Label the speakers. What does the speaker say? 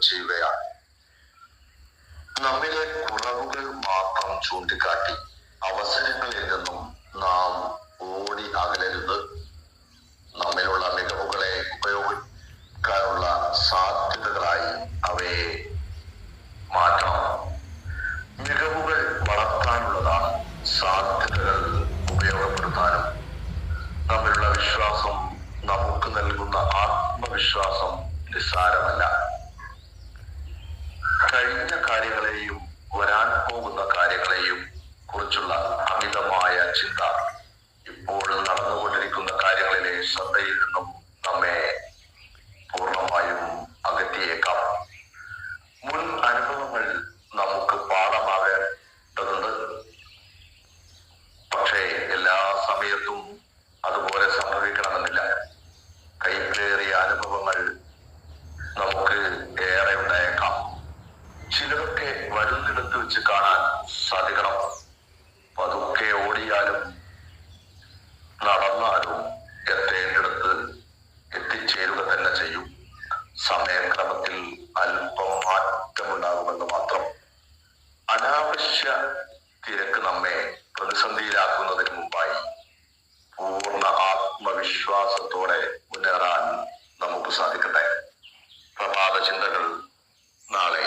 Speaker 1: ചെയ്യുകയാണ്. നമ്മിലെ കുറവുകൾ മാത്രം ചൂണ്ടിക്കാട്ടി അവസരങ്ങളിൽ നിന്നും നാം ഓടി അകലരുത്. നമ്മിലുള്ള മികവുകളെ ഉപയോഗിക്കാനുള്ള സാധ്യതകളായി അവയെ മാറ്റണം. മികവുകൾ വളർത്താനുള്ളതാണ്, സാധ്യതകൾ ഉപയോഗപ്പെടുത്താനും. നമ്മിലുള്ള വിശ്വാസം നമുക്ക് നൽകുന്ന ആത്മവിശ്വാസം നിസ്സാരമല്ല. കഴിഞ്ഞ കാര്യങ്ങളെയും വരാൻ പോകുന്ന കാര്യങ്ങളെയും കുറിച്ചുള്ള അമിതമായ ചിന്ത ഇപ്പോൾ നടന്നുകൊണ്ടിരിക്കുന്ന കാര്യങ്ങളിലെ ശ്രദ്ധയിൽ നിന്നും നമ്മെ പൂർണ്ണമായും അകറ്റിയേക്കാം. മുൻ അനുഭവങ്ങൾ നമുക്ക് പാഠമാകേണ്ടതുണ്ട്. പക്ഷേ എല്ലാ സമയത്തും അതുപോലെ സംഭവിക്കണമെന്നില്ല. കൈപ്പേറിയ അനുഭവങ്ങൾ നമുക്ക് ഏറെ ഉണ്ടായേക്കാം. ചിലതൊക്കെ വരുന്നിടത്ത് വെച്ച് കാണാൻ സാധിക്കണം. പതുക്കെ ഓടിയാലും നടന്നാലും എത്തേണ്ടിടത്ത് എത്തിച്ചേരുക തന്നെ ചെയ്യും. സമയക്രമത്തിൽ അല്പം മാറ്റമുണ്ടാകുമെന്ന് മാത്രം. അനാവശ്യ തിരക്ക് നമ്മെ പ്രതിസന്ധിയിലാക്കുന്നതിന് മുമ്പായി പൂർണ്ണ ആത്മവിശ്വാസത്തോടെ മുന്നേറാൻ നമുക്ക് സാധിക്കട്ടെ. പ്രഭാത ചിന്തകൾ നാളെ.